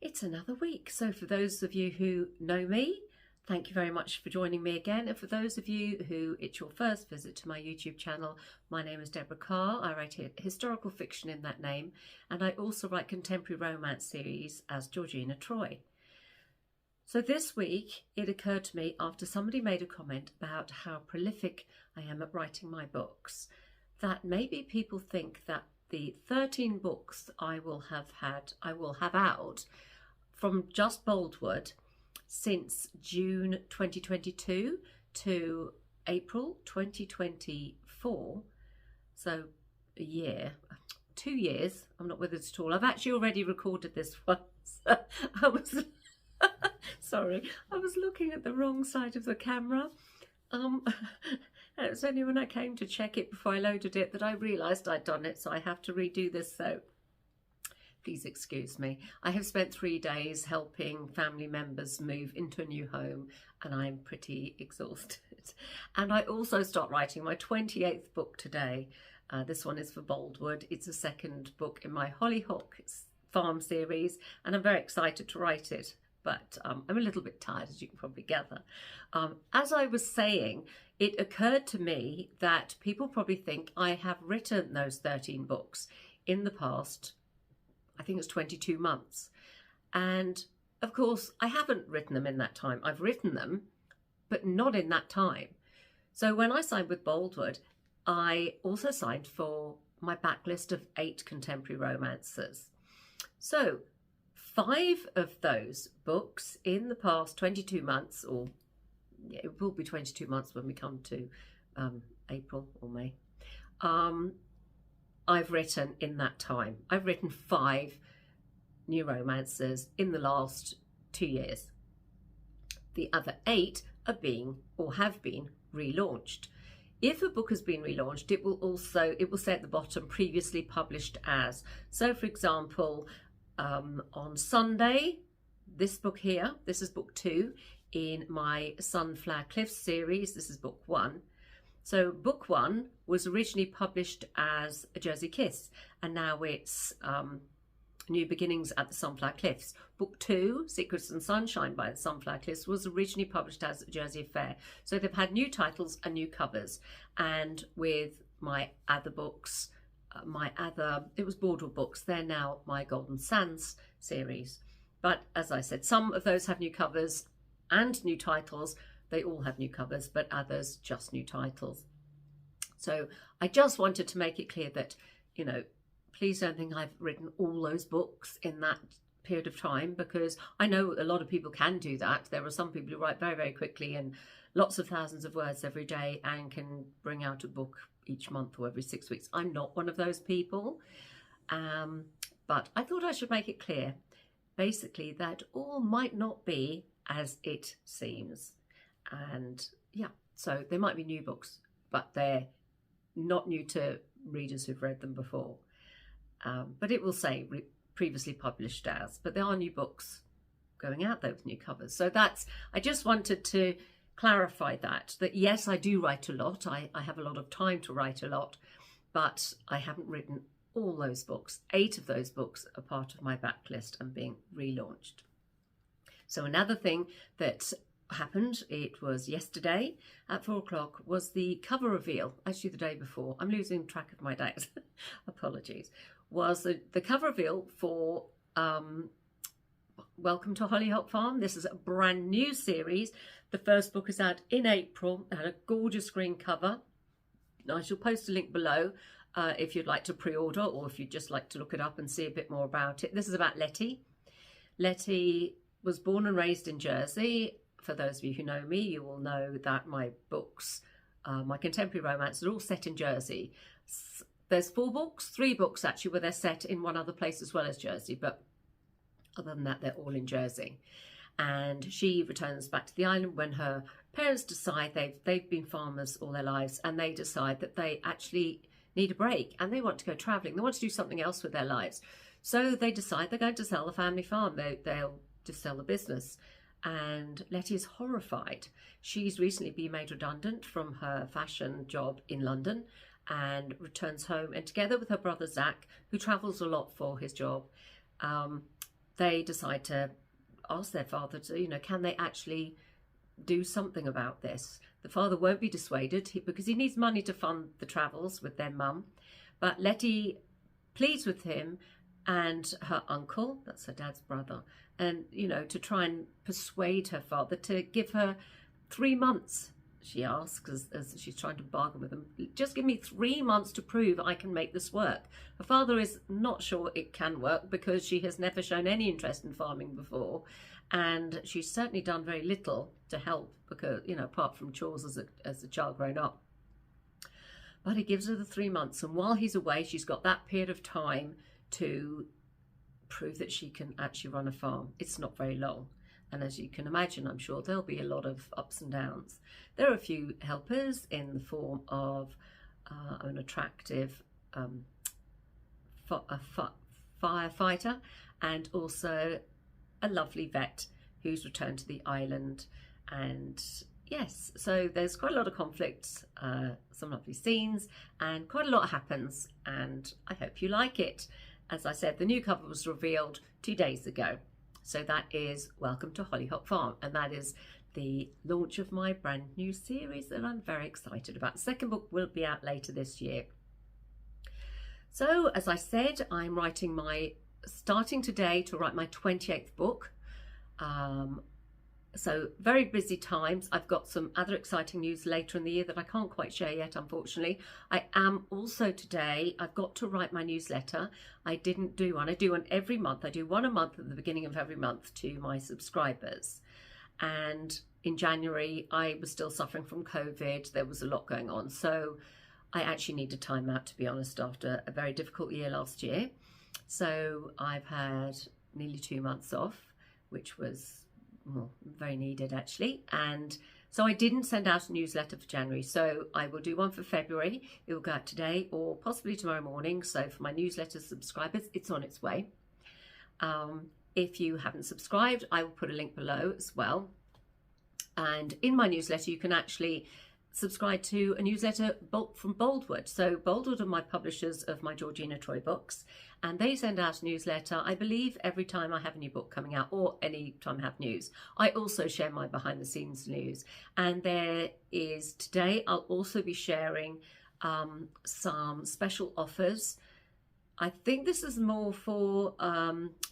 it's another week. So for those of you who know me, thank you very much for joining me again. And for those of you who it's your first visit to my YouTube channel, my name is Deborah Carr. I write historical fiction in that name, and I also write contemporary romance series as Georgina Troy. So this week it occurred to me, after somebody made a comment about how prolific I am at writing my books, that maybe people think that the 13 books I will have out from just Boldwood since June 2022 to April 2024, so a year, 2 years, I'm not with it at all. I've actually already recorded this once. I was sorry, I was looking at the wrong side of the camera. It was only when I came to check it before I loaded it that I realised I'd done it, so I have to redo this, so please excuse me. I have spent 3 days helping family members move into a new home, and I'm pretty exhausted. And I also start writing my 28th book today. This one is for Boldwood. It's the second book in my Hollyhock Farm series, and I'm very excited to write it. But I'm a little bit tired, as you can probably gather. As I was saying, it occurred to me that people probably think I have written those 13 books in the past, I think it's 22 months. And of course, I haven't written them in that time. I've written them, but not in that time. So when I signed with Boldwood, I also signed for my backlist of 8 contemporary romances. So 5 of those books in the past 22 months, or yeah, it will be 22 months when we come to April or May, I've written in that time. I've written 5 new romances in the last 2 years. The other 8 are being or have been relaunched. If a book has been relaunched, it will say at the bottom previously published as. So for example, on Sunday, this book here, this is book 2 in my Sunflower Cliffs series. This is book 1. So book 1 was originally published as A Jersey Kiss, and now it's New Beginnings at the Sunflower Cliffs. Book 2, Secrets and Sunshine by the Sunflower Cliffs, was originally published as A Jersey Affair. So they've had new titles and new covers. And with my other books, it was Boldwood Books, they're now my Golden Sands series. But as I said, some of those have new covers and new titles. They all have new covers, but others just new titles. So I just wanted to make it clear that, you know, please don't think I've written all those books in that period of time, because I know a lot of people can do that. There are some people who write very, very quickly and lots of thousands of words every day and can bring out a book each month or every 6 weeks. I'm not one of those people, but I thought I should make it clear, basically, that all might not be as it seems. And yeah, so there might be new books, but they're not new to readers who've read them before. But it will say previously published as, but there are new books going out there with new covers. So I just wanted to clarify that yes, I do write a lot. I have a lot of time to write a lot, but I haven't written all those books. 8 of those books are part of my backlist and being relaunched. So another thing that happened, it was yesterday at 4 o'clock, was the cover reveal. Actually the day before, I'm losing track of my days, apologies, was the cover reveal for Welcome to Hollyhock Farm. This is a brand new series. The first book is out in April. It had a gorgeous green cover. I shall post a link below if you'd like to pre-order, or if you'd just like to look it up and see a bit more about it. This is about Letty. Letty was born and raised in Jersey. For those of you who know me, you will know that my books, my contemporary romance, are all set in Jersey. There's 4 books, 3 books actually, where they're set in one other place as well as Jersey, but other than that, they're all in Jersey. And she returns back to the island when her parents decide they've been farmers all their lives, and they decide that they actually need a break and they want to go travelling. They want to do something else with their lives. So they decide they're going to sell the family farm. They'll just sell the business. And Letty is horrified. She's recently been made redundant from her fashion job in London and returns home, and together with her brother Zach, who travels a lot for his job, they decide to ask their father to, you know, can they actually do something about this? The father won't be dissuaded because he needs money to fund the travels with their mum. But Letty pleads with him and her uncle, that's her dad's brother, and, you know, to try and persuade her father to give her 3 months. She asks, as she's trying to bargain with him, just give me 3 months to prove I can make this work. Her father is not sure it can work because she has never shown any interest in farming before, and she's certainly done very little to help, because, you know, apart from chores as a child growing up. But he gives her the 3 months, and while he's away, she's got that period of time to prove that she can actually run a farm. It's not very long. And as you can imagine, I'm sure there'll be a lot of ups and downs. There are a few helpers in the form of an attractive firefighter, and also a lovely vet who's returned to the island. And yes, so there's quite a lot of conflict, some lovely scenes, and quite a lot happens, and I hope you like it. As I said, the new cover was revealed 2 days ago. So that is Welcome to Hollyhock Farm, and that is the launch of my brand new series that I'm very excited about. The second book will be out later this year. So as I said, I'm starting today to write my 28th book. So very busy times. I've got some other exciting news later in the year that I can't quite share yet, unfortunately. I am also today, I've got to write my newsletter. I didn't do one. I do one every month. I do one a month at the beginning of every month to my subscribers. And in January, I was still suffering from COVID. There was a lot going on. So I actually needed time out, to be honest, after a very difficult year last year. So I've had nearly 2 months off, which was very needed actually. And so I didn't send out a newsletter for January, so I will do one for February. It will go out today or possibly tomorrow morning. So for my newsletter subscribers, it's on its way. If you haven't subscribed, I will put a link below as well. And in my newsletter, you can actually subscribe to a newsletter from Boldwood. So Boldwood are my publishers of my Georgina Troy books, and they send out a newsletter, I believe, every time I have a new book coming out or any time I have news. I also share my behind the scenes news, and there is today I'll also be sharing some special offers. I think this is more for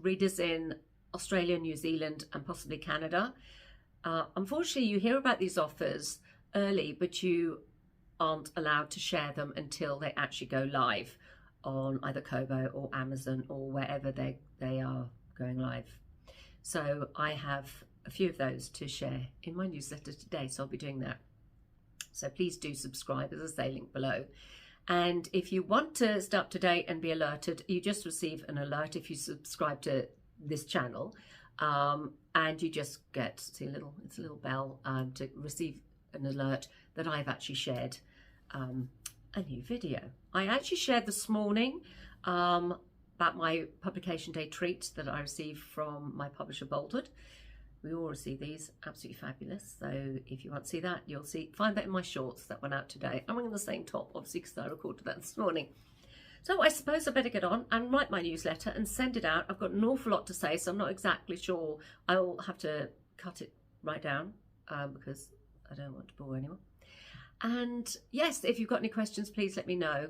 readers in Australia, New Zealand and possibly Canada. Unfortunately, you hear about these offers early, but you aren't allowed to share them until they actually go live on either Kobo or Amazon or wherever they are going live. So I have a few of those to share in my newsletter today, so I'll be doing that. So please do subscribe, as I say, link below. And if you want to stay up to date and be alerted, you just receive an alert if you subscribe to this channel, and you just get it's a little bell to receive an alert that I've actually shared a new video. I actually shared this morning about my publication day treat that I received from my publisher Boldwood. We all receive these, absolutely fabulous. So if you want to see that, you'll find that in my shorts that went out today. I'm wearing the same top, obviously, because I recorded that this morning. So I suppose I better get on and write my newsletter and send it out. I've got an awful lot to say, so I'm not exactly sure. I'll have to cut it right down because I don't want to bore anyone. And yes, if you've got any questions, please let me know.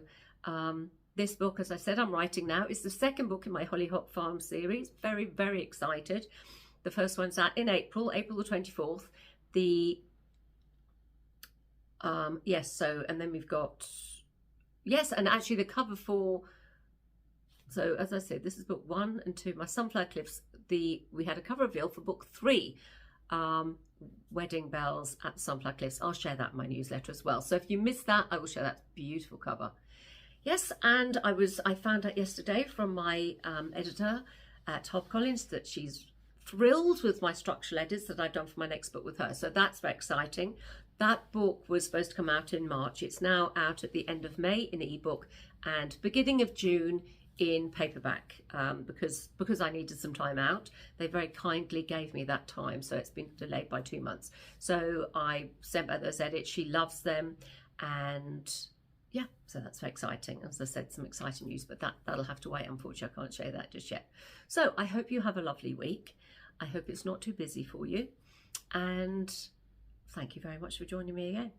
This book, as I said, I'm writing now, is the second book in my Hollyhock Farm series. Very, very excited. The first one's out in April the 24th. And then we've got, and actually the cover for, so as I said, this is book 1 and 2, my Sunflower Cliffs. We had a cover reveal for book 3, Wedding Bells at Sunflower Cliffs. I'll share that in my newsletter as well. So if you missed that, I will share that beautiful cover. Yes, and I found out yesterday from my editor at HarperCollins that she's thrilled with my structural edits that I've done for my next book with her. So that's very exciting. That book was supposed to come out in March. It's now out at the end of May in ebook and beginning of June in paperback, because I needed some time out. They very kindly gave me that time, so it's been delayed by 2 months. So I sent her those edits. She loves them, and yeah, so that's very exciting. As I said, some exciting news, but that'll have to wait. Unfortunately, I can't share that just yet. So I hope you have a lovely week. I hope it's not too busy for you. And thank you very much for joining me again.